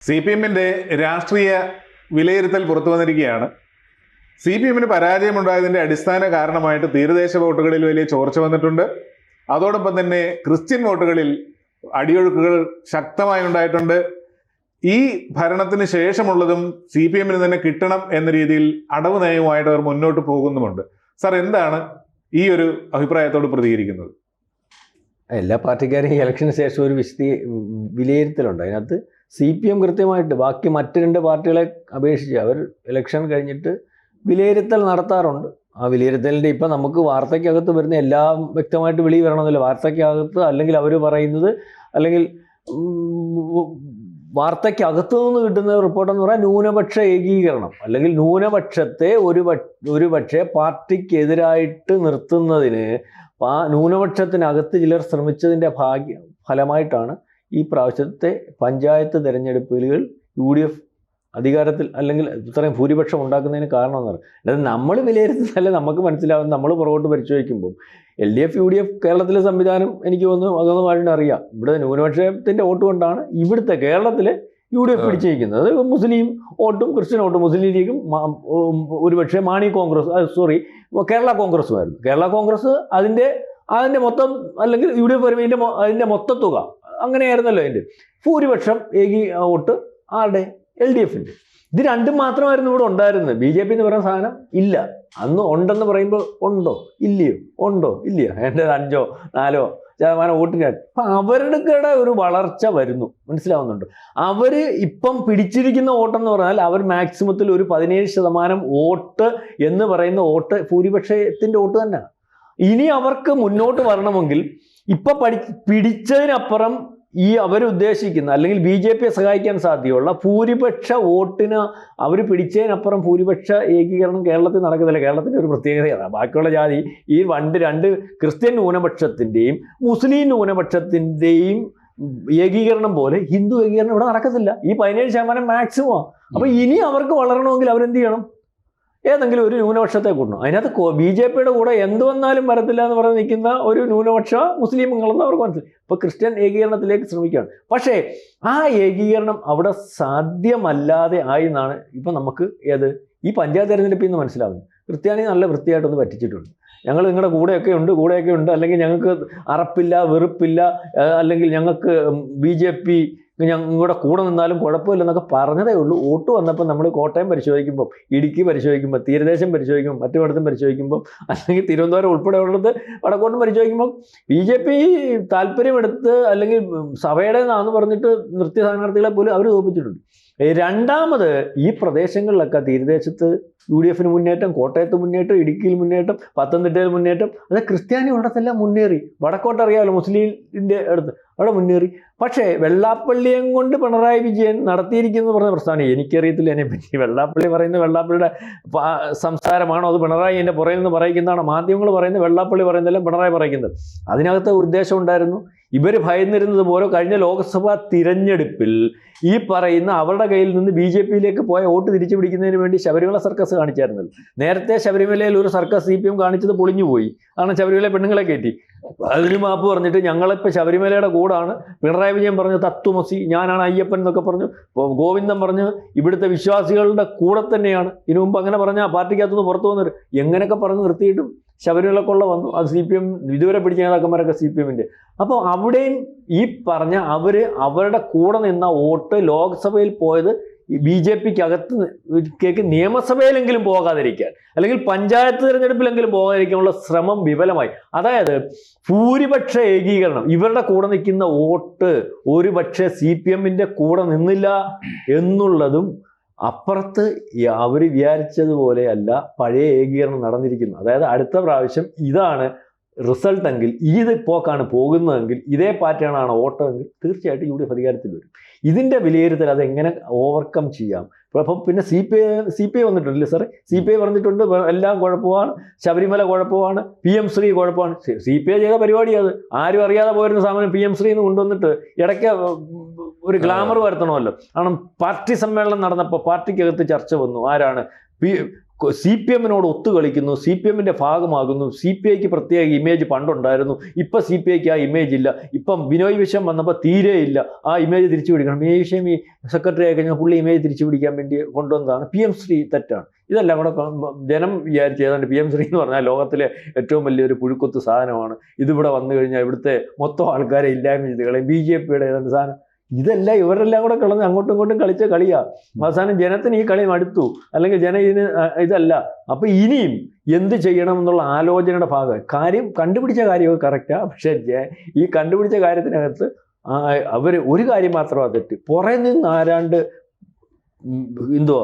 CPM-ന്റെ രാഷ്ട്രീയ വിലയിരുത്തൽ പുറത്തു വന്നിരിക്കുകയാണ്. CPM-ന് പരാജയമുണ്ടായതിന്റെ അടിസ്ഥാന കാരണമായിട്ട് തീരദേശ വോട്ടുകളിൽ വലിയ ചോർച്ച വന്നിട്ടുണ്ട്. അതോടൊപ്പം തന്നെ ക്രിസ്ത്യൻ വോട്ടുകളിൽ അടിയൊഴുക്കുകൾ ശക്തമായി ഉണ്ടായിട്ടുണ്ട്. ഈ ഭരണത്തിന് ശേഷമുള്ളതും CPM-ന് തന്നെ കിട്ടണം എന്ന രീതിയിൽ അടവ് നയവുമായിട്ട് അവർ മുന്നോട്ട് പോകുന്നുമുണ്ട്. സാർ, എന്താണ് ഈ ഒരു അഭിപ്രായത്തോട് പ്രതികരിക്കുന്നത്? എല്ലാ പാർട്ടിക്കാരും ഈ ഇലക്ഷന് ശേഷം ഒരു വിലയിരുത്തലുണ്ട്. അതിനകത്ത് CPM കൃത്യമായിട്ട് ബാക്കി മറ്റ് രണ്ട് പാർട്ടികളെ അപേക്ഷിച്ച് അവർ ഇലക്ഷൻ കഴിഞ്ഞിട്ട് വിലയിരുത്തൽ നടത്താറുണ്ട്. ആ വിലയിരുത്തലിൻ്റെ ഇപ്പം നമുക്ക് വാർത്തയ്ക്കകത്ത് വരുന്ന എല്ലാം വ്യക്തമായിട്ട് വെളി വരണമെന്നില്ല. വാർത്തയ്ക്കകത്ത് അല്ലെങ്കിൽ അവർ പറയുന്നത് അല്ലെങ്കിൽ വാർത്തയ്ക്കകത്തു നിന്ന് കിട്ടുന്ന റിപ്പോർട്ടെന്ന് പറഞ്ഞാൽ ന്യൂനപക്ഷ ഏകീകരണം അല്ലെങ്കിൽ ന്യൂനപക്ഷത്തെ ഒരു പക്ഷേ പാർട്ടിക്കെതിരായിട്ട് നിർത്തുന്നതിന് ന്യൂനപക്ഷത്തിനകത്ത് ചിലർ ശ്രമിച്ചതിൻ്റെ ഫലമായിട്ടാണ് ഈ പ്രാവശ്യത്തെ പഞ്ചായത്ത് തിരഞ്ഞെടുപ്പുകൾ UDF അധികാരത്തിൽ അല്ലെങ്കിൽ ഇത്രയും ഭൂരിപക്ഷം ഉണ്ടാക്കുന്നതിന് കാരണമെന്ന് പറയുന്നത്. അതായത് നമ്മൾ വിലയിരുത്തുന്നതല്ല, നമുക്ക് മനസ്സിലാവുന്ന നമ്മൾ പുറകോട്ട് പരിശോധിക്കുമ്പോൾ LDF UDF കേരളത്തിലെ സംവിധാനം എനിക്ക് തോന്നുന്നു അതൊന്നുമായിട്ട് അറിയാം. ഇവിടെ ന്യൂനപക്ഷത്തിൻ്റെ വോട്ട് കൊണ്ടാണ് ഇവിടുത്തെ കേരളത്തിലെ UDF പിടിച്ചിരിക്കുന്നത്. അത് മുസ്ലിം വോട്ടും ക്രിസ്ത്യൻ വോട്ടും മുസ്ലിം ലീഗും ഒരുപക്ഷെ കേരള കോൺഗ്രസുമായിരുന്നു. കേരള കോൺഗ്രസ് അതിൻ്റെ മൊത്തം അല്ലെങ്കിൽ UDF വരുമ്പോൾ അതിൻ്റെ മൊത്തത്തുക അങ്ങനെയായിരുന്നല്ലോ. അതിൻ്റെ ഭൂരിപക്ഷം വോട്ട് ആരുടെ? LDF-ൻ്റെ. ഇത് രണ്ടും മാത്രമായിരുന്നു ഇവിടെ ഉണ്ടായിരുന്നത്. BJP എന്ന് പറയുന്ന സാധനം ഇല്ല. അന്ന് ഉണ്ടെന്ന് പറയുമ്പോൾ ഉണ്ടോ ഇല്ലയോ എൻ്റെ 5-4% വോട്ടിന്. അപ്പം അവരുടെ ഒരു വളർച്ച വരുന്നു, മനസ്സിലാവുന്നുണ്ട്. അവർ ഇപ്പം പിടിച്ചിരിക്കുന്ന വോട്ടെന്ന് പറഞ്ഞാൽ അവർ മാക്സിമത്തിൽ ഒരു 17% വോട്ട് എന്ന് പറയുന്ന വോട്ട് ഭൂരിപക്ഷത്തിൻ്റെ വോട്ട് തന്നെയാണ്. ഇനി അവർക്ക് മുന്നോട്ട് വരണമെങ്കിൽ ഇപ്പം പിടിച്ചതിനപ്പുറം ഈ അവരുദ്ദേശിക്കുന്ന അല്ലെങ്കിൽ BJPയെ സഹായിക്കാൻ സാധ്യതയുള്ള ഭൂരിപക്ഷ വോട്ടിന് അവർ പിടിച്ചതിനപ്പുറം ഭൂരിപക്ഷ ഏകീകരണം കേരളത്തിൽ നടക്കുന്നില്ല. കേരളത്തിൻ്റെ ഒരു പ്രത്യേകതയാണ്. ബാക്കിയുള്ള ജാതി ഈ രണ്ട് ക്രിസ്ത്യൻ ന്യൂനപക്ഷത്തിൻ്റെയും മുസ്ലിം ന്യൂനപക്ഷത്തിൻ്റെയും ഏകീകരണം പോലെ ഹിന്ദു ഏകീകരണം ഇവിടെ നടക്കത്തില്ല. ഈ 17% മാക്സിമമാണ്. അപ്പോൾ ഇനി അവർക്ക് വളരണമെങ്കിൽ അവരെന്ത് ചെയ്യണം? ഏതെങ്കിലും ഒരു ന്യൂനപക്ഷത്തെ കൂട്ടണം. അതിനകത്ത് BJPയുടെ കൂടെ എന്ത് വന്നാലും വരത്തില്ല എന്ന് പറഞ്ഞ് നിൽക്കുന്ന ഒരു ന്യൂനപക്ഷ മുസ്ലിമുകളെന്ന് അവർക്ക് മനസ്സിലായി. ഇപ്പോൾ ക്രിസ്ത്യൻ ഏകീകരണത്തിലേക്ക് ശ്രമിക്കുകയാണ്. പക്ഷേ ആ ഏകീകരണം അവിടെ സാധ്യമല്ലാതെ ആയി എന്നാണ് ഇപ്പം നമുക്ക് ഈ പഞ്ചായത്ത് തെരഞ്ഞെടുപ്പിൽ നിന്ന് മനസ്സിലാവുന്നത്. ക്രിസ്ത്യാനി നല്ല വൃത്തിയായിട്ടൊന്ന് പറ്റിച്ചിട്ടുണ്ട്. ഞങ്ങൾ നിങ്ങളുടെ കൂടെയൊക്കെ ഉണ്ട്, അല്ലെങ്കിൽ ഞങ്ങൾക്ക് അറപ്പില്ല, വെറുപ്പില്ല, അല്ലെങ്കിൽ ഞങ്ങൾക്ക് BJP ഞങ്ങളുടെ കൂടെ നിന്നാലും കുഴപ്പമില്ലെന്നൊക്കെ പറഞ്ഞതേ ഉള്ളൂ. വോട്ട് വന്നപ്പോൾ നമ്മൾ കോട്ടയം പരിശോധിക്കുമ്പോൾ, ഇടുക്കി പരിശോധിക്കുമ്പോൾ, തീരദേശം പരിശോധിക്കുമ്പോൾ, മറ്റുമിടത്തും പരിശോധിക്കുമ്പോൾ, അല്ലെങ്കിൽ തിരുവനന്തപുരം ഉൾപ്പെടെ ഉള്ളത് വടക്കോട്ടും പരിശോധിക്കുമ്പോൾ BJP താല്പര്യമെടുത്ത് അല്ലെങ്കിൽ സഭയുടേതാണെന്ന് പറഞ്ഞിട്ട് നിർത്തിയ സ്ഥാനാർത്ഥികളെ പോലും അവർ തോൽപ്പിച്ചിട്ടുണ്ട്. രണ്ടാമത് ഈ പ്രദേശങ്ങളിലൊക്കെ തീരദേശത്ത് UDF-ന് മുന്നേറ്റം, കോട്ടയത്ത് മുന്നേറ്റം, ഇടുക്കിയിൽ മുന്നേറ്റം, പത്തനംതിട്ടയിൽ മുന്നേറ്റം, അത് ക്രിസ്ത്യാനി ഉള്ളടത്തെല്ലാം മുന്നേറി. വടക്കോട്ടറിയാമല്ലോ, മുസ്ലിമിൻ്റെ അടുത്ത് അവിടെ മുന്നേറി. പക്ഷേ വെള്ളാപ്പള്ളിയും കൊണ്ട് പിണറായി വിജയൻ നടത്തിയിരിക്കുന്നു പറഞ്ഞ പ്രസ്ഥാനം എനിക്കറിയത്തില്ല അതിനെപ്പറ്റി. വെള്ളാപ്പള്ളി പറയുന്നത് വെള്ളാപ്പള്ളിയുടെ സംസാരമാണോ, അത് പിണറായി എൻ്റെ പുറയിൽ നിന്ന് പറയിക്കുന്നതാണോ? മാധ്യമങ്ങൾ പറയുന്നത് വെള്ളാപ്പള്ളി പറയുന്നതെല്ലാം പിണറായി പറയുന്നത്. അതിനകത്ത് ഉദ്ദേശം ഉണ്ടായിരുന്നു. ഇവർ ഭയന്നിരുന്നത് പോലെ കഴിഞ്ഞ ലോക്സഭാ തിരഞ്ഞെടുപ്പിൽ ഈ പറയുന്ന അവരുടെ കയ്യിൽ നിന്ന് BJPയിലേക്ക് പോയ വോട്ട് തിരിച്ചു പിടിക്കുന്നതിന് വേണ്ടി ശബരിമല സർക്കസ് കാണിച്ചായിരുന്നല്ലോ. നേരത്തെ ശബരിമലയിൽ ഒരു സർക്കസ് CPM കാണിച്ചത് പൊളിഞ്ഞു പോയി. കാരണം ശബരിമല പെണ്ണുങ്ങളെ കയറ്റി. അതിന് മാപ്പ് പറഞ്ഞിട്ട് ഞങ്ങളിപ്പോൾ ശബരിമലയുടെ കൂടാണ്. പിണറായി വിജയൻ പറഞ്ഞു തത്വമസി, ഞാനാണ് അയ്യപ്പൻ എന്നൊക്കെ പറഞ്ഞു. ഗോവിന്ദൻ പറഞ്ഞു ഇവിടുത്തെ വിശ്വാസികളുടെ കൂടെ തന്നെയാണ്. ഇതിനു മുമ്പ് അങ്ങനെ പറഞ്ഞാൽ പാർട്ടിക്കകത്തുനിന്ന് പുറത്തു വന്നവർ എങ്ങനെയൊക്കെ പറഞ്ഞ് നിർത്തിയിട്ടും ശബരിമല കൊള്ള വന്നു. അത് CPM ഇതുവരെ പിടിച്ച നേതാക്കന്മാരൊക്കെ CPM-ൻ്റെ. അപ്പോൾ അവിടെയും ഈ പറഞ്ഞ അവരുടെ കൂടെ നിന്ന വോട്ട് ലോക്സഭയിൽ പോയത് BJPക്കകത്ത് നിയമസഭയിലെങ്കിലും പോകാതിരിക്കാൻ അല്ലെങ്കിൽ പഞ്ചായത്ത് തിരഞ്ഞെടുപ്പിലെങ്കിലും പോകാതിരിക്കാനുള്ള ശ്രമം വിഫലമായി. അതായത് ഭൂരിപക്ഷ ഏകീകരണം, ഇവരുടെ കൂടെ നിൽക്കുന്ന വോട്ട് ഒരു പക്ഷേ CPM-ൻ്റെ കൂടെ നിന്നില്ല എന്നുള്ളതും അപ്പുറത്ത് അവർ വിചാരിച്ചതുപോലെയല്ല പഴയ ഏകീകരണം നടന്നിരിക്കുന്നു. അതായത് അടുത്ത പ്രാവശ്യം ഇതാണ് റിസൾട്ടെങ്കിൽ, പോക്കാണ് പോകുന്നതെങ്കിൽ, ഇതേ പാറ്റേണാണ് വോട്ടെങ്കിൽ തീർച്ചയായിട്ടും UDF അധികാരത്തിൽ വരും. ഇതിൻ്റെ വിലയിരുത്തൽ അതെങ്ങനെ ഓവർകം ചെയ്യാം. അപ്പം പിന്നെ CPI വന്നിട്ടുണ്ടല്ലേ സാറേ? CPI പറഞ്ഞിട്ടുണ്ട് എല്ലാം കുഴപ്പമാണ്, ശബരിമല കുഴപ്പമാണ്, PM ശ്രീ കുഴപ്പമാണ്. CPI ചെയ്ത പരിപാടി അത്. ആരും അറിയാതെ പോയിരുന്ന സാധനം PM ശ്രീ എന്ന് കൊണ്ടുവന്നിട്ട് ഇടയ്ക്ക് ഒരു ഗ്ലാമർ വരുത്തണമല്ലോ. കാരണം പാർട്ടി സമ്മേളനം നടന്നപ്പോൾ പാർട്ടിക്കകത്ത് ചർച്ച വന്നു. ആരാണ് CPM-നോട് ഒത്തുകളിക്കുന്നു, CPM-ന്റെ ഭാഗമാകുന്നു. CPI-ക്ക് പ്രത്യേക ഇമേജ് പണ്ടുണ്ടായിരുന്നു, ഇപ്പം CPI-ക്ക് ആ ഇമേജ് ഇല്ല. ഇപ്പം ബിനോയ് വിശ്വം വന്നപ്പോൾ തീരെ ഇല്ല. ആ ഇമേജ് തിരിച്ചു പിടിക്കണം. ബിനോയ് വിശ്വം ഈ സെക്രട്ടറി ആയി കഴിഞ്ഞാൽ പുള്ളി ഇമേജ് തിരിച്ചു പിടിക്കാൻ വേണ്ടി കൊണ്ടുവന്നതാണ്. PM ശ്രീ തെറ്റാണ്. ഇതെല്ലാം കൂടെ ജനം വിചാരിച്ച് ഏതാണ്ട് PM ശ്രീ എന്ന് പറഞ്ഞാൽ ലോകത്തിലെ ഏറ്റവും വലിയൊരു പുഴുക്കൊത്ത് സാധനമാണ്. ഇതിവിടെ വന്നു കഴിഞ്ഞാൽ ഇവിടുത്തെ മൊത്തം ആൾക്കാരെ ഇല്ലായ്മ ചെയ്ത് കളയും. BJP-യുടെ ഏതാണ്ട് സാധനം. ഇതെല്ലാം ഇവരെല്ലാം കൂടെ കിളന്ന് അങ്ങോട്ടും ഇങ്ങോട്ടും കളിച്ച കളിയാ. അവസാനം ജനത്തിന് ഈ കളി മടുത്തു, അല്ലെങ്കിൽ ജനം ഇതിന് ഇതല്ല. അപ്പൊ ഇനിയും എന്ത് ചെയ്യണം എന്നുള്ള ആലോചനയുടെ ഭാഗമായി കാര്യം കണ്ടുപിടിച്ച കാര്യമൊക്കെ കറക്റ്റാ. പക്ഷെ ഈ കണ്ടുപിടിച്ച കാര്യത്തിനകത്ത് അവർ ഒരു കാര്യം മാത്രമാണ് തെറ്റ്. പുറേ നിന്ന് ആരാണ്ട് എന്തുവാ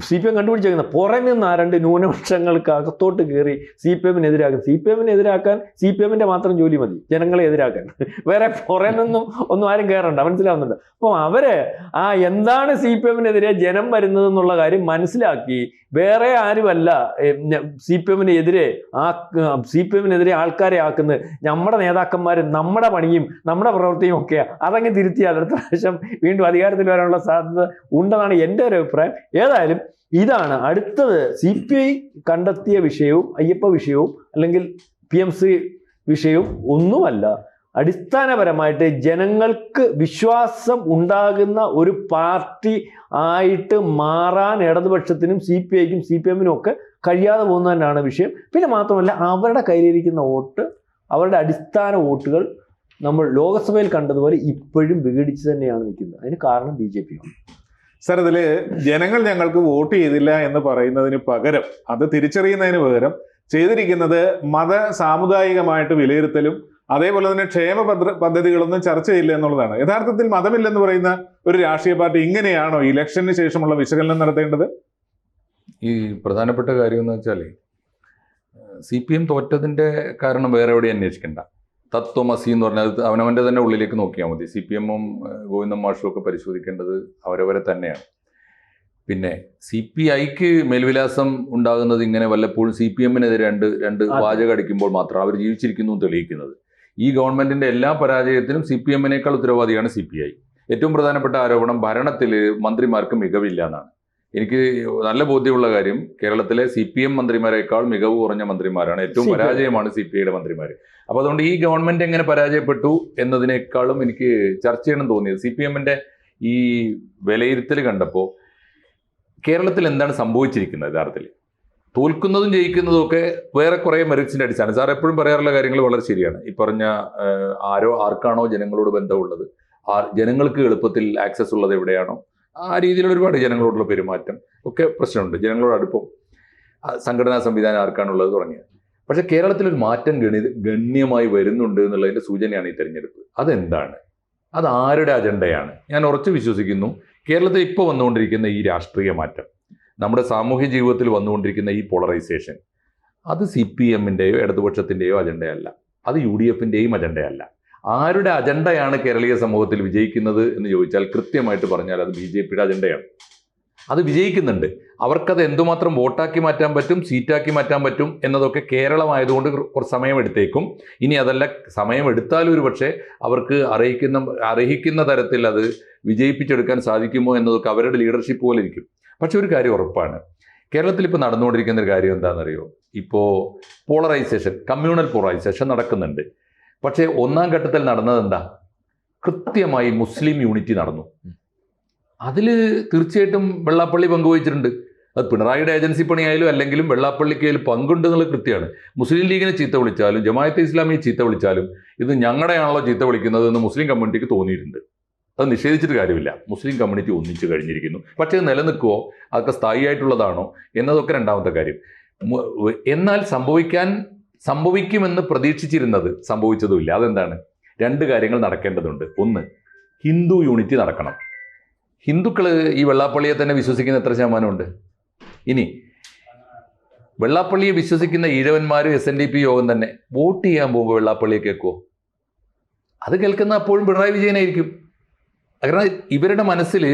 CPM കണ്ടുപിടിച്ചേക്കുന്ന പുറമെ നിന്ന് ആരാണ്ട് ന്യൂനപക്ഷങ്ങൾക്ക് അകത്തോട്ട് കയറി CPM-നെതിരാക്കാൻ. CPM-നെതിരാക്കാൻ CPM-ന്റെ മാത്രം ജോലി മതി, ജനങ്ങളെ എതിരാക്കാൻ. വേറെ പുറമെ നിന്നും ഒന്നും ആരും കയറണ്ട. മനസ്സിലാവുന്നുണ്ട്? അപ്പം അവര് എന്താണ് CPM-നെതിരെ ജനം വരുന്നത് എന്നുള്ള കാര്യം മനസ്സിലാക്കി വേറെ ആരുമല്ല CPM-നെതിരെ CPM-നെതിരെ ആൾക്കാരെ ആക്കുന്നത് നമ്മുടെ നേതാക്കന്മാരും നമ്മുടെ പണിയും നമ്മുടെ പ്രവൃത്തിയും ഒക്കെയാണ്. അതങ്ങ് തിരുത്തിയാൽ അടുത്ത പ്രാവശ്യം വീണ്ടും അധികാരത്തിൽ വരാനുള്ള സാധ്യത ഉണ്ടെന്നാണ് എൻ്റെ ഒരു അഭിപ്രായം. ഏതായാലും ഇതാണ് അടുത്തത്. CPI കണ്ടെത്തിയ വിഷയവും അയ്യപ്പ വിഷയവും അല്ലെങ്കിൽ PMC വിഷയവും ഒന്നുമല്ല. അടിസ്ഥാനപരമായിട്ട് ജനങ്ങൾക്ക് വിശ്വാസം ഉണ്ടാകുന്ന ഒരു പാർട്ടി ആയിട്ട് മാറാൻ ഇടതുപക്ഷത്തിനും CPI-ക്കും CPM-നും ഒക്കെ കഴിയാതെ പോകുന്നതന്നെയാണ് വിഷയം. പിന്നെ മാത്രമല്ല അവരുടെ കയ്യിലിരിക്കുന്ന വോട്ട്, അവരുടെ അടിസ്ഥാന വോട്ടുകൾ നമ്മൾ ലോകസഭയിൽ കണ്ടതുപോലെ ഇപ്പോഴും വിഘടിച്ച് തന്നെയാണ് നിൽക്കുന്നത്. അതിന് കാരണം BJP-യാണ്. സർ, ഇതിൽ ജനങ്ങൾ ഞങ്ങൾക്ക് വോട്ട് ചെയ്തില്ല എന്ന് പറയുന്നതിന് പകരം, അത് തിരിച്ചറിയുന്നതിന് പകരം ചെയ്തിരിക്കുന്നത് സാമുദായികമായിട്ട് വിലയിരുത്തലും അതേപോലെ തന്നെ ക്ഷേമ പദ്ധതികളൊന്നും ചർച്ച ചെയ്യില്ല എന്നുള്ളതാണ്. യഥാർത്ഥത്തിൽ മതമില്ലെന്ന് പറയുന്ന ഒരു രാഷ്ട്രീയ പാർട്ടി ഇങ്ങനെയാണോ ഇലക്ഷന് ശേഷമുള്ള വിശകലനം നടത്തേണ്ടത്? ഈ പ്രധാനപ്പെട്ട കാര്യം എന്ന് വെച്ചാൽ CPM തോറ്റതിൻ്റെ കാരണം വേറെ എവിടെ അന്വേഷിക്കണ്ട. തത്വമസി എന്ന് പറഞ്ഞാൽ അവനവൻ്റെ തന്നെ ഉള്ളിലേക്ക് നോക്കിയാൽ മതി. CPM-ഉം ഗോവിന്ദൻ മാഷും ഒക്കെ പരിശോധിക്കേണ്ടത് അവരവരെ തന്നെയാണ്. പിന്നെ CPI-ക്ക് മേൽവിലാസം ഉണ്ടാകുന്നത് ഇങ്ങനെ വല്ലപ്പോഴും CPM-നെതിരെ രണ്ട് വാചകം അടിക്കുമ്പോൾ മാത്രം അവർ ജീവിച്ചിരിക്കുന്നു തെളിയിക്കുന്നത്. ഈ ഗവൺമെന്റിന്റെ എല്ലാ പരാജയത്തിനും CPM-നേക്കാൾ ഉത്തരവാദിയാണ് CPI. ഏറ്റവും പ്രധാനപ്പെട്ട ആരോപണം ഭരണത്തിൽ മന്ത്രിമാർക്ക് മികവില്ല എന്നാണ്. എനിക്ക് നല്ല ബോധ്യമുള്ള കാര്യം കേരളത്തിലെ CPM മന്ത്രിമാരെക്കാൾ മികവ് കുറഞ്ഞ മന്ത്രിമാരാണ്. ഏറ്റവും പരാജയമാണ് CPI-യുടെ മന്ത്രിമാർ. അപ്പോൾ അതുകൊണ്ട് ഈ ഗവൺമെന്റ് എങ്ങനെ പരാജയപ്പെട്ടു എന്നതിനേക്കാളും എനിക്ക് ചർച്ച ചെയ്യണം തോന്നിയത് CPM-ന്റെ ഈ വിലയിരുത്തൽ കണ്ടപ്പോൾ കേരളത്തിൽ എന്താണ് സംഭവിച്ചിരിക്കുന്നത്. യഥാർത്ഥത്തിൽ തോൽക്കുന്നതും ജയിക്കുന്നതും ഒക്കെ വേറെ കുറേ മെറിറ്റ്സിന്റെ അടിസ്ഥാനം. സാർ എപ്പോഴും പറയാറുള്ള കാര്യങ്ങൾ വളരെ ശരിയാണ്. ഈ പറഞ്ഞ ആർക്കാണോ ജനങ്ങളോട് ബന്ധമുള്ളത്, ജനങ്ങൾക്ക് എളുപ്പത്തിൽ ആക്സസ് ഉള്ളത് എവിടെയാണോ ആ രീതിയിലുള്ള ഒരുപാട് ജനങ്ങളോടുള്ള പെരുമാറ്റം ഒക്കെ പ്രശ്നമുണ്ട്. ജനങ്ങളോട് അടുപ്പം, സംഘടനാ സംവിധാനം ആർക്കാണുള്ളത് തുടങ്ങിയ. പക്ഷെ കേരളത്തിലൊരു മാറ്റം ഗണ്യമായി വരുന്നുണ്ട് എന്നുള്ളതിന്റെ സൂചനയാണ് ഈ തെരഞ്ഞെടുപ്പ്. അതെന്താണ്? അത് ആരുടെ അജണ്ടയാണ്? ഞാൻ ഉറച്ചു വിശ്വസിക്കുന്നു കേരളത്തിൽ ഇപ്പോൾ വന്നുകൊണ്ടിരിക്കുന്ന ഈ രാഷ്ട്രീയ മാറ്റം, നമ്മുടെ സാമൂഹ്യ ജീവിതത്തിൽ വന്നുകൊണ്ടിരിക്കുന്ന ഈ പോളറൈസേഷൻ, അത് CPM-ൻ്റെയോ ഇടതുപക്ഷത്തിൻ്റെയോ അജണ്ടയല്ല, അത് UDF-ൻ്റെയും അജണ്ടയല്ല. ആരുടെ അജണ്ടയാണ് കേരളീയ സമൂഹത്തിൽ വിജയിക്കുന്നത് എന്ന് ചോദിച്ചാൽ കൃത്യമായിട്ട് പറഞ്ഞാൽ അത് BJP-യുടെ അജണ്ടയാണ്. അത് വിജയിക്കുന്നുണ്ട്. അവർക്കത് എന്തുമാത്രം വോട്ടാക്കി മാറ്റാൻ പറ്റും, സീറ്റാക്കി മാറ്റാൻ പറ്റും എന്നതൊക്കെ കേരളമായതുകൊണ്ട് കുറച്ച് സമയമെടുത്തേക്കും. ഇനി അതല്ല, സമയമെടുത്താലും ഒരു പക്ഷേ അവർക്ക് അർഹിക്കുന്ന തരത്തിൽ അത് വിജയിപ്പിച്ചെടുക്കാൻ സാധിക്കുമോ എന്നതൊക്കെ അവരുടെ ലീഡർഷിപ്പ് പോലെ ഇരിക്കും. പക്ഷെ ഒരു കാര്യം ഉറപ്പാണ്, കേരളത്തിൽ ഇപ്പോൾ നടന്നുകൊണ്ടിരിക്കുന്ന ഒരു കാര്യം എന്താണെന്നറിയോ? ഇപ്പോൾ പോളറൈസേഷൻ, കമ്മ്യൂണൽ പോളറൈസേഷൻ നടക്കുന്നുണ്ട്. പക്ഷേ ഒന്നാം ഘട്ടത്തിൽ നടന്നത് എന്താ? കൃത്യമായി മുസ്ലിം യൂണിറ്റി നടന്നു. അതിൽ തീർച്ചയായിട്ടും വെള്ളാപ്പള്ളി പങ്കുവഹിച്ചിട്ടുണ്ട്. അത് പിണറായിയുടെ ഏജൻസി പണിയായാലും അല്ലെങ്കിലും വെള്ളാപ്പള്ളിക്ക് അതിൽ പങ്കുണ്ട് എന്നുള്ളത് കൃത്യമാണ്. മുസ്ലിം ലീഗിനെ ചീത്ത വിളിച്ചാലും ജമാഅത്തെ ഇസ്ലാമിയെ ചീത്ത വിളിച്ചാലും ഇത് ഞങ്ങളുടെയാണല്ലോ ചീത്ത വിളിക്കുന്നത് എന്ന് മുസ്ലിം കമ്മ്യൂണിറ്റിക്ക് തോന്നിയിട്ടുണ്ട്. അത് നിഷേധിച്ചിട്ട് കാര്യമില്ല. മുസ്ലിം കമ്മ്യൂണിറ്റി ഒന്നിച്ചു കഴിഞ്ഞിരിക്കുന്നു. പക്ഷേ അത് നിലനിൽക്കുമോ, അതൊക്കെ സ്ഥായിയായിട്ടുള്ളതാണോ എന്നതൊക്കെ രണ്ടാമത്തെ കാര്യം. എന്നാൽ സംഭവിക്കുമെന്ന് പ്രതീക്ഷിച്ചിരുന്നത് സംഭവിച്ചതുമില്ല. അതെന്താണ്? രണ്ട് കാര്യങ്ങൾ നടക്കേണ്ടതുണ്ട്. ഒന്ന്, ഹിന്ദു യൂണിറ്റി നടക്കണം. ഹിന്ദുക്കൾ ഈ വെള്ളാപ്പള്ളിയെ തന്നെ വിശ്വസിക്കുന്ന എത്ര ശതമാനമുണ്ട്? ഇനി വെള്ളാപ്പള്ളിയെ വിശ്വസിക്കുന്ന ഈഴവന്മാരും SNDP യോഗം തന്നെ വോട്ട് ചെയ്യാൻ പോകുമ്പോൾ വെള്ളാപ്പള്ളിയെ കേൾക്കുമോ? അത് കേൾക്കുന്ന അപ്പോഴും പിണറായി വിജയനായിരിക്കും. കാരണം ഇവരുടെ മനസ്സിൽ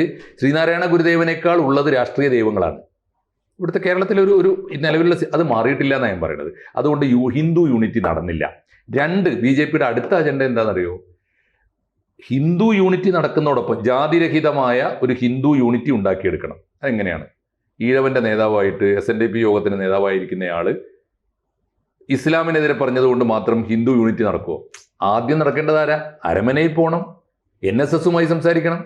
ശ്രീനാരായണ ഗുരുദേവനേക്കാൾ ഉള്ളത് രാഷ്ട്രീയ ദൈവങ്ങളാണ്. ഇവിടുത്തെ കേരളത്തിലെ ഒരു നിലവിലുള്ള അത് മാറിയിട്ടില്ല എന്നാണ് ഞാൻ പറയുന്നത്. അതുകൊണ്ട് ഹിന്ദു യൂണിറ്റി നടന്നില്ല. രണ്ട്, BJP-യുടെ അടുത്ത അജണ്ട എന്താണെന്നറിയോ? ഹിന്ദു യൂണിറ്റി നടക്കുന്നതോടൊപ്പം ജാതിരഹിതമായ ഒരു ഹിന്ദു യൂണിറ്റി ഉണ്ടാക്കിയെടുക്കണം. അതെങ്ങനെയാണ്? ഈഴവന്റെ നേതാവായിട്ട് SNDP യോഗത്തിന്റെ നേതാവായിരിക്കുന്നയാള് ഇസ്ലാമിനെതിരെ പറഞ്ഞതുകൊണ്ട് മാത്രം ഹിന്ദു യൂണിറ്റി നടക്കുമോ? ആദ്യം നടക്കേണ്ടതാരാ? അരമനയിൽ പോകണം, NSSുമായി സംസാരിക്കണം,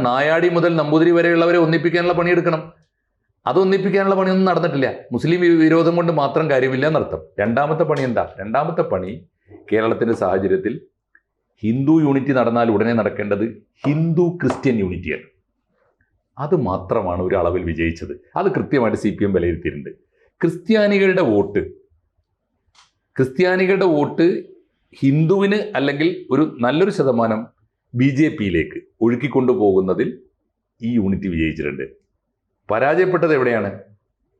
നായാടി മുതൽ നമ്പൂതിരി വരെയുള്ളവരെ ഒന്നിപ്പിക്കാനുള്ള പണിയെടുക്കണം. അത് ഒന്നിപ്പിക്കാനുള്ള പണിയൊന്നും നടന്നിട്ടില്ല. മുസ്ലിം വിരോധം കൊണ്ട് മാത്രം കാര്യമില്ല എന്നർത്ഥം. രണ്ടാമത്തെ പണി എന്താ? രണ്ടാമത്തെ പണി കേരളത്തിന്റെ സാഹചര്യത്തിൽ ഹിന്ദു യൂണിറ്റി നടന്നാൽ ഉടനെ നടക്കേണ്ടത് ഹിന്ദു ക്രിസ്ത്യൻ യൂണിറ്റിയാണ്. അത് മാത്രമാണ് ഒരു അളവിൽ വിജയിച്ചത്. അത് കൃത്യമായിട്ട് CPM വിലയിരുത്തിയിട്ടുണ്ട്. ക്രിസ്ത്യാനികളുടെ വോട്ട് ഹിന്ദുവിന് അല്ലെങ്കിൽ ഒരു നല്ലൊരു ശതമാനം BJPയിലേക്ക് ഒഴുക്കിക്കൊണ്ടുപോകുന്നതിൽ ഈ യൂണിറ്റി വിജയിച്ചിട്ടുണ്ട്. പരാജയപ്പെട്ടത് എവിടെയാണ്?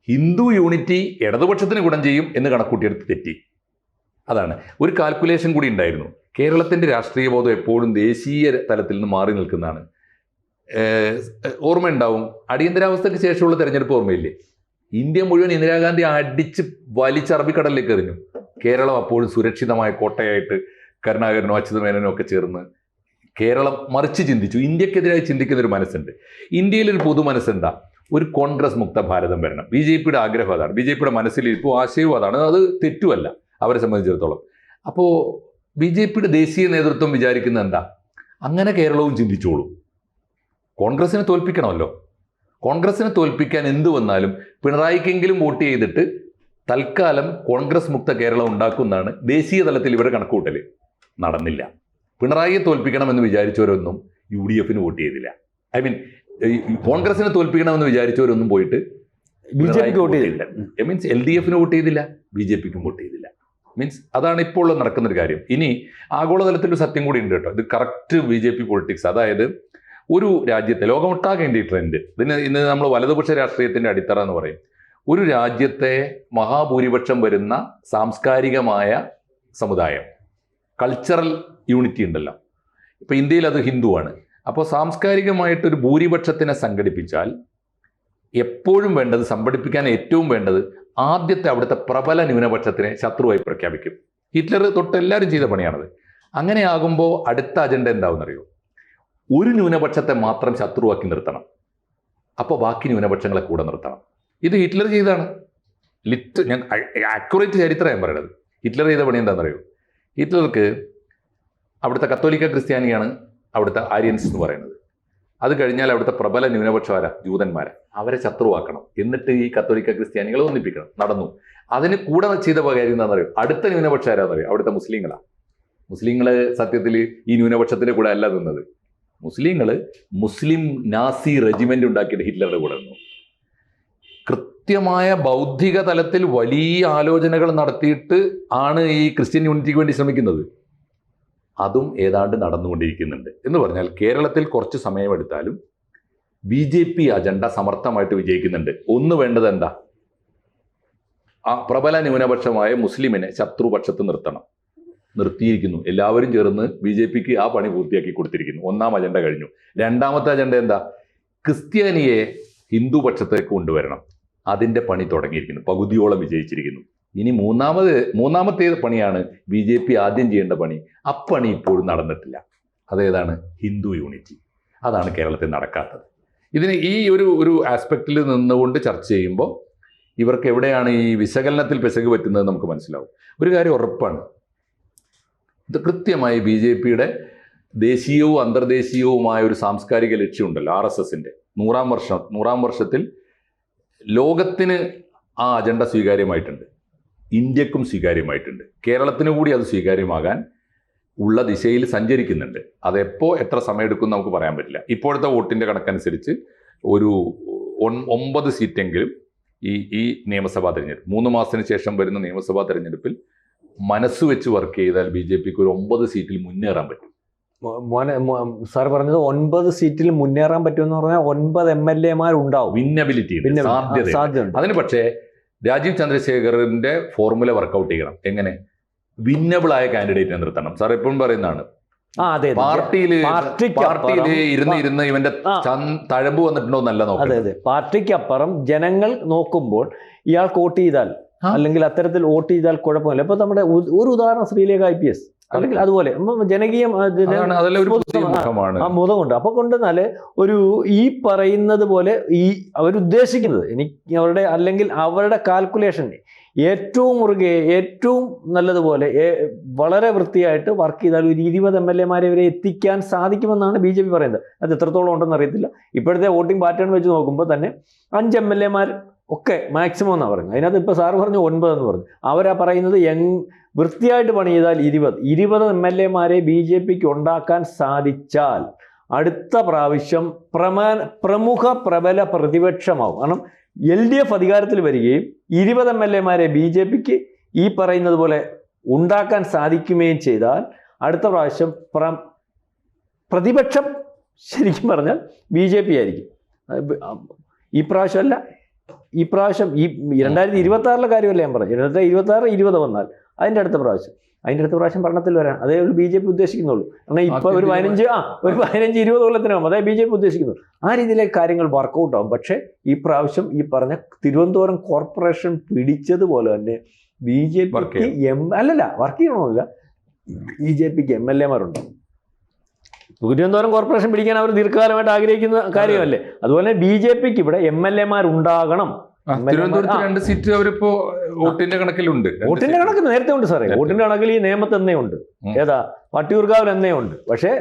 ഹിന്ദു യൂണിറ്റി ഇടതുപക്ഷത്തിന് ഗുണം ചെയ്യും എന്ന് കണക്കൂട്ടിയെടുത്ത് തെറ്റി. അതാണ്. ഒരു കാൽക്കുലേഷൻ കൂടി ഉണ്ടായിരുന്നു. കേരളത്തിൻ്റെ രാഷ്ട്രീയ ബോധം എപ്പോഴും ദേശീയ തലത്തിൽ നിന്ന് മാറി നിൽക്കുന്നതാണ്. ഓർമ്മയുണ്ടാവും, അടിയന്തരാവസ്ഥയ്ക്ക് ശേഷമുള്ള തെരഞ്ഞെടുപ്പ് ഓർമ്മയില്ലേ? ഇന്ത്യ മുഴുവൻ ഇന്ദിരാഗാന്ധി അടിച്ച് വലിച്ച് അറബിക്കടലിലേക്ക് എറിഞ്ഞു. കേരളം അപ്പോഴും സുരക്ഷിതമായ കോട്ടയായിട്ട് കരുണാകരനോ അച്യുതമേനോ ഒക്കെ ചേർന്ന് കേരളം മറിച്ച് ചിന്തിച്ചു. ഇന്ത്യക്കെതിരായി ചിന്തിക്കുന്ന ഒരു മനസ്സുണ്ട്. ഇന്ത്യയിലൊരു പൊതു മനസ്സെന്താ? ഒരു കോൺഗ്രസ് മുക്ത ഭാരതം വരണം. BJPയുടെ ആഗ്രഹം അതാണ്. BJPയുടെ മനസ്സിലിരിപ്പും ആശയവും അതാണ്. അത് തെറ്റുമല്ല അവരെ സംബന്ധിച്ചിടത്തോളം. അപ്പോൾ BJPയുടെ ദേശീയ നേതൃത്വം വിചാരിക്കുന്ന എന്താ? അങ്ങനെ കേരളവും ചിന്തിച്ചോളൂ. കോൺഗ്രസിനെ തോൽപ്പിക്കണമല്ലോ. കോൺഗ്രസിനെ തോൽപ്പിക്കാൻ എന്ത് വന്നാലും പിണറായിക്കെങ്കിലും വോട്ട് ചെയ്തിട്ട് തൽക്കാലം കോൺഗ്രസ് മുക്ത കേരളം ഉണ്ടാക്കുന്നതാണ് ദേശീയ തലത്തിൽ ഇവരുടെ കണക്കുകൂട്ടൽ. നടന്നില്ല. പിണറായിയെ തോൽപ്പിക്കണമെന്ന് വിചാരിച്ചവരൊന്നും UDFന് വോട്ട് ചെയ്തില്ല. കോൺഗ്രസിനെ തോൽപ്പിക്കണമെന്ന് വിചാരിച്ചവരൊന്നും പോയിട്ട് BJPക്ക് വോട്ട് ചെയ്തില്ല. LDFന് വോട്ട് ചെയ്തില്ല, BJPക്കും വോട്ട് ചെയ്തില്ല. അതാണ് ഇപ്പോൾ നടക്കുന്നൊരു കാര്യം. ഇനി ആഗോളതലത്തിലൊരു സത്യം കൂടി ഉണ്ട് കേട്ടോ. ഇത് കറക്റ്റ് BJP പൊളിറ്റിക്സ്. അതായത് ഒരു രാജ്യത്തെ, ലോകമൊട്ടാകെ ഈ ട്രെൻഡ്, ഇന്ന് നമ്മൾ വലതുപക്ഷ രാഷ്ട്രീയത്തിന്റെ അടിത്തറ എന്ന് പറയും. ഒരു രാജ്യത്തെ മഹാഭൂരിപക്ഷം വരുന്ന സാംസ്കാരികമായ സമുദായം, കൾച്ചറൽ യൂണിറ്റി ഉണ്ടല്ലോ. ഇപ്പം ഇന്ത്യയിൽ അത് ഹിന്ദുവാണ്. അപ്പോൾ സാംസ്കാരികമായിട്ടൊരു ഭൂരിപക്ഷത്തിനെ സംഘടിപ്പിച്ചാൽ എപ്പോഴും വേണ്ടത്, സംഘടിപ്പിക്കാൻ ഏറ്റവും വേണ്ടത് ആദ്യത്തെ അവിടുത്തെ പ്രബല ന്യൂനപക്ഷത്തിനെ ശത്രുവായി പ്രഖ്യാപിക്കും. ഹിറ്റ്ലർ തൊട്ട് എല്ലാവരും ചെയ്ത പണിയാണത്. അങ്ങനെ ആകുമ്പോൾ അടുത്ത അജണ്ട എന്താവുമെന്നറിയോ? ഒരു ന്യൂനപക്ഷത്തെ മാത്രം ശത്രുവാക്കി നിർത്തണം. അപ്പോൾ ബാക്കി ന്യൂനപക്ഷങ്ങളെ കൂടെ നിർത്തണം. ഇത് ഹിറ്റ്ലർ ചെയ്താണ്. ഞാൻ ആക്യുറേറ്റ് ചരിത്രം ഞാൻ പറയണത്. ഹിറ്റ്ലർ ചെയ്ത പണി എന്താണെന്നറിയോ? ഹിറ്റ്ലർക്ക് അവിടുത്തെ കത്തോലിക്ക ക്രിസ്ത്യാനിയാണ് അവിടുത്തെ ആര്യൻസ് എന്ന് പറയുന്നത്. അത് കഴിഞ്ഞാൽ അവിടുത്തെ പ്രബല ന്യൂനപക്ഷമാരാ, ജൂതന്മാരെ, അവരെ ശത്രുവാക്കണം. എന്നിട്ട് ഈ കത്തോലിക്ക ക്രിസ്ത്യാനികളെ ഒന്നിപ്പിക്കണം. നടന്നു. അതിന് കൂടെ ചെയ്ത കാര്യം എന്താണെന്നറിയോ? അടുത്ത ന്യൂനപക്ഷം ആരാന്നറിയോ? അവിടുത്തെ മുസ്ലിങ്ങളാണ്. മുസ്ലിങ്ങൾ സത്യത്തിൽ ഈ ന്യൂനപക്ഷത്തിൻ്റെ കൂടെ അല്ല നിന്നത്. മുസ്ലിം നാസി റെജിമെന്റ് ഉണ്ടാക്കിയിട്ട് ഹിറ്റ്ലറുടെ കൂടെ നിന്നു. കൃത്യമായ ബൗദ്ധിക തലത്തിൽ വലിയ ആലോചനകൾ നടത്തിയിട്ട് ആണ് ഈ ക്രിസ്ത്യൻ യൂണിറ്റിക്ക് വേണ്ടി ശ്രമിക്കുന്നത്. അതും ഏതാണ്ട് നടന്നുകൊണ്ടിരിക്കുന്നുണ്ട്. എന്ന് പറഞ്ഞാൽ കേരളത്തിൽ കുറച്ച് സമയമെടുത്താലും BJP അജണ്ട സമർത്ഥമായിട്ട് വിജയിക്കുന്നുണ്ട്. ഒന്ന് വേണ്ടത് എന്താ? ആ പ്രബല ന്യൂനപക്ഷമായ മുസ്ലിമിനെ ശത്രുപക്ഷത്ത് നിർത്തണം. നിർത്തിയിരിക്കുന്നു. എല്ലാവരും ചേർന്ന് BJPക്ക് ആ പണി പൂർത്തിയാക്കി കൊടുത്തിരിക്കുന്നു. ഒന്നാം അജണ്ട കഴിഞ്ഞു. രണ്ടാമത്തെ അജണ്ട എന്താ? ക്രിസ്ത്യാനിയെ ഹിന്ദു പക്ഷത്തേക്ക് കൊണ്ടുവരണം. അതിൻ്റെ പണി തുടങ്ങിയിരിക്കുന്നു. പകുതിയോളം വിജയിച്ചിരിക്കുന്നു. ഇനി മൂന്നാമത്തെ പണിയാണ് BJP ആദ്യം ചെയ്യേണ്ട പണി. അപ്പണി ഇപ്പോഴും നടന്നിട്ടില്ല. അതേതാണ്? ഹിന്ദു യൂണിറ്റി. അതാണ് കേരളത്തിൽ നടക്കാത്തത്. ഇതിന് ഈ ഒരു ആസ്പെക്റ്റിൽ നിന്നുകൊണ്ട് ചർച്ച ചെയ്യുമ്പോൾ ഇവർക്ക് എവിടെയാണ് ഈ വിശകലനത്തിൽ പിശക് പറ്റുന്നത് നമുക്ക് മനസ്സിലാവും. ഒരു കാര്യം ഉറപ്പാണ്, ഇത് കൃത്യമായി BJPയുടെ ദേശീയവും അന്തർദേശീയവുമായ ഒരു സാംസ്കാരിക ലക്ഷ്യമുണ്ടല്ലോ, RSSന്റെ 100ാം വർഷത്തിൽ ലോകത്തിന് ആ അജണ്ട സ്വീകാര്യമായിട്ടുണ്ട്. ഇന്ത്യക്കും സ്വീകാര്യമായിട്ടുണ്ട്. കേരളത്തിന് കൂടി അത് സ്വീകാര്യമാകാൻ ഉള്ള ദിശയിൽ സഞ്ചരിക്കുന്നുണ്ട്. അതെപ്പോൾ എത്ര സമയമെടുക്കും നമുക്ക് പറയാൻ പറ്റില്ല. ഇപ്പോഴത്തെ വോട്ടിൻ്റെ കണക്കനുസരിച്ച് ഒരു 9 സീറ്റെങ്കിലും ഈ നിയമസഭാ തെരഞ്ഞെടുപ്പ്, 3 മാസത്തിന് ശേഷം വരുന്ന നിയമസഭാ തെരഞ്ഞെടുപ്പിൽ മനസ്സ് വെച്ച് വർക്ക് ചെയ്താൽ BJPക്ക് ഒരു 9 സീറ്റിൽ മുന്നേറാൻ പറ്റും. സാർ പറഞ്ഞത് 9 സീറ്റിൽ മുന്നേറാൻ പറ്റുമെന്ന് പറഞ്ഞാൽ 9 MLA ഉണ്ടാവും. വിന്നബിലിറ്റി സാധ്യത. അതിന് പക്ഷേ രാജീവ് ചന്ദ്രശേഖറിന്റെ ഫോർമുല വർക്കൗട്ട് ചെയ്യണം. എങ്ങനെ? വിന്നബിൾ ആയ കാൻഡിഡേറ്റിനെ നിർത്തണം. സാർ എപ്പോഴും പറയുന്നതാണ്, പാർട്ടിയില് ഇരുന്ന് ഇവന്റെ തഴമ്പ് വന്നിട്ടുണ്ടോ എന്നല്ല നോക്കുന്നത്. അതെ, പാർട്ടിക്കപ്പുറം ജനങ്ങൾ നോക്കുമ്പോൾ ഇയാൾക്ക് വോട്ട് ചെയ്താൽ അല്ലെങ്കിൽ അത്തരത്തിൽ വോട്ട് ചെയ്താൽ കുഴപ്പമില്ല. ഇപ്പൊ നമ്മുടെ ഒരു ഉദാഹരണം ശ്രീലേഖ IPS. അല്ലെങ്കിൽ അതുപോലെ ജനകീയം അതാണ്, അതെല്ലാം ഒരു പുതിയ മുഖമാണ്. ആ മുഖമുണ്ട്. അപ്പൊ കൊണ്ടുവന്നാല് ഒരു ഈ പറയുന്നത് പോലെ ഈ അവരുദ്ദേശിക്കുന്നത് എനിക്ക് അവരുടെ അല്ലെങ്കിൽ അവരുടെ കാൽക്കുലേഷൻ ഏറ്റവും മുറുകെ ഏറ്റവും നല്ലതുപോലെ വളരെ വൃത്തിയായിട്ട് വർക്ക് ചെയ്താൽ ഒരു 20 MLA-മാരെ വരെ എത്തിക്കാൻ സാധിക്കുമെന്നാണ് BJP പറയുന്നത്. അത് എത്രത്തോളം ഉണ്ടെന്ന് അറിയത്തില്ല. ഇപ്പോഴത്തെ വോട്ടിംഗ് പാറ്റേൺ വെച്ച് നോക്കുമ്പോൾ തന്നെ 5 MLA-മാർ ഒക്കെ മാക്സിമം എന്നാണ് പറയുന്നത്. അതിനകത്ത് ഇപ്പോൾ സാറ് പറഞ്ഞു 9 എന്ന് പറഞ്ഞു. അവരാ പറയുന്നത് വൃത്തിയായിട്ട് പണി ചെയ്താൽ 20 MLA-മാരെ BJPക്ക് ഉണ്ടാക്കാൻ സാധിച്ചാൽ അടുത്ത പ്രാവശ്യം പ്രമുഖ പ്രബല പ്രതിപക്ഷമാവും. കാരണം LDF അധികാരത്തിൽ വരികയും 20 MLA-മാരെ BJPക്ക് ഈ പറയുന്നത് പോലെ ഉണ്ടാക്കാൻ സാധിക്കുകയും ചെയ്താൽ അടുത്ത പ്രാവശ്യം പ്രതിപക്ഷം ശരിക്കും പറഞ്ഞാൽ BJP ആയിരിക്കും. ഈ പ്രാവശ്യമല്ല, ഈ പ്രാവശ്യം ഈ 2026 കാര്യമല്ല ഞാൻ പറഞ്ഞു. 2026 20 വന്നാൽ അതിൻ്റെ അടുത്ത പ്രാവശ്യം ഭരണത്തിൽ വരാൻ അതേ ഒരു BJP ഉദ്ദേശിക്കുന്നുള്ളൂ. കാരണം ഇപ്പൊ ഒരു 15-20 കൊല്ലത്തിനാകും അതേ BJP ഉദ്ദേശിക്കുന്നുള്ളൂ. ആ രീതിയിലേക്ക് കാര്യങ്ങൾ വർക്കൗട്ട് ആവും. പക്ഷേ ഈ പ്രാവശ്യം ഈ പറഞ്ഞ തിരുവനന്തപുരം കോർപ്പറേഷൻ പിടിച്ചതുപോലെ തന്നെ BJPക്ക് വർക്ക് ചെയ്യണമെന്നില്ല, BJPക്ക് MLA-മാരുണ്ട്. തിരുവനന്തപുരം കോർപ്പറേഷൻ പിടിക്കാൻ അവർ ദീർഘകാലമായിട്ട് ആഗ്രഹിക്കുന്ന കാര്യമല്ലേ. അതുപോലെ BJPക്ക് ഇവിടെ MLA-മാരുണ്ടാകണം. തിരുവനന്തപുരത്ത് 2 സീറ്റ് അവരിപ്പോ വോട്ടിന്റെ കണക്കിലുണ്ട്. വോട്ടിന്റെ കണക്ക് നേരത്തെ ഉണ്ട് സാറേ. വോട്ടിന്റെ കണക്കിൽ ഈ നേമത്ത് എന്നേ ഉണ്ട്, ഏതാ വട്ടിയൂർക്കാവിൽ എന്നേ ഉണ്ട്. പക്ഷേ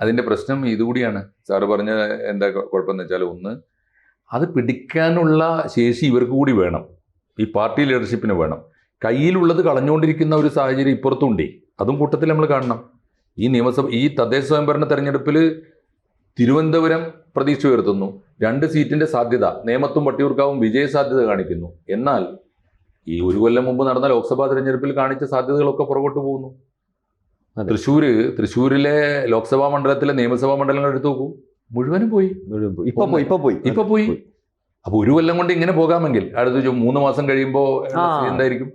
അതിന്റെ പ്രശ്നം ഇതുകൂടിയാണ്. സാറ് പറഞ്ഞ എന്താ കുഴപ്പമെന്ന് വെച്ചാൽ, ഒന്ന് അത് പിടിക്കാനുള്ള ശേഷി ഇവർക്ക് കൂടി വേണം, ഈ പാർട്ടി ലീഡർഷിപ്പിന് വേണം. കയ്യിലുള്ളത് കളഞ്ഞുകൊണ്ടിരിക്കുന്ന ഒരു സാഹചര്യം ഇപ്പുറത്തുണ്ടേ, അതും കൂട്ടത്തിൽ നമ്മൾ കാണണം. ഈ തദ്ദേശ സ്വയംഭരണ തെരഞ്ഞെടുപ്പിൽ തിരുവനന്തപുരം പ്രതീക്ഷ ഉയർത്തുന്നു. 2 സീറ്റിന്റെ സാധ്യത, നേമത്തും വട്ടിയൂർക്കാവും വിജയ സാധ്യത കാണിക്കുന്നു. എന്നാൽ ഈ 1 കൊല്ലം മുമ്പ് നടന്ന ലോക്സഭാ തെരഞ്ഞെടുപ്പിൽ കാണിച്ച സാധ്യതകളൊക്കെ പുറകോട്ട് പോകുന്നു. തൃശ്ശൂരിലെ ലോക്സഭാ മണ്ഡലത്തിലെ നിയമസഭാ മണ്ഡലങ്ങൾ എടുത്തു നോക്കൂ, മുഴുവനും പോയി. ഇപ്പൊ പോയി. അപ്പൊ 1 കൊല്ലം കൊണ്ട് ഇങ്ങനെ പോകാമെങ്കിൽ അടുത്ത 3 മാസം കഴിയുമ്പോൾ എന്തായിരിക്കും?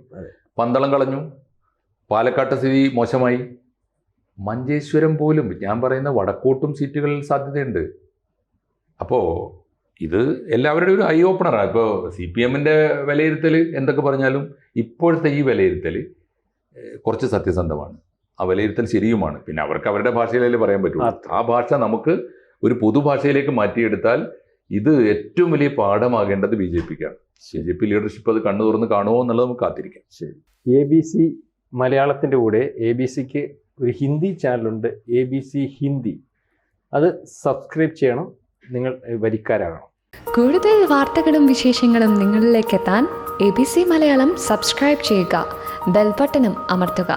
പന്തളം കളഞ്ഞു, പാലക്കാട്ടെ സ്ഥിതി മോശമായി, മഞ്ചേശ്വരം പോലും, ഞാൻ പറയുന്ന വടക്കോട്ടും സീറ്റുകളിൽ സാധ്യതയുണ്ട്. അപ്പോൾ ഇത് എല്ലാവരുടെയും ഒരു ഐ ഓപ്പണറാണ്. ഇപ്പോൾ CPM-ന്റെ വിലയിരുത്തൽ എന്തൊക്കെ പറഞ്ഞാലും ഇപ്പോഴത്തെ ഈ വിലയിരുത്തൽ കുറച്ച് സത്യസന്ധമാണ്. ആ വിലയിരുത്തൽ ശരിയുമാണ്. പിന്നെ അവർക്ക് അവരുടെ ഭാഷയിലല്ലേ പറയാൻ പറ്റുള്ളൂ. ആ ഭാഷ നമുക്ക് ഒരു പൊതുഭാഷയിലേക്ക് മാറ്റിയെടുത്താൽ ഇത് ഏറ്റവും വലിയ പാഠമാകേണ്ടത് BJPക്കാണ്. BJP ലീഡർഷിപ്പ് അത് കണ്ണു തുറന്ന് കാണുമോ എന്നുള്ളത് നമുക്ക് കാത്തിരിക്കാം. ശരി. ABC മലയാളത്തിൻ്റെ കൂടെ ABCക്ക് ഒരു ഹിന്ദി ചാനലുണ്ട്, ABC ഹിന്ദി. അത് സബ്സ്ക്രൈബ് ചെയ്യണം, നിങ്ങൾ വരിക്കാരാകണം. കൂടുതൽ വാർത്തകളും വിശേഷങ്ങളും നിങ്ങളിലേക്ക് എത്താൻ ABC മലയാളം സബ്സ്ക്രൈബ് ചെയ്യുക, ബെൽ ബട്ടണും അമർത്തുക.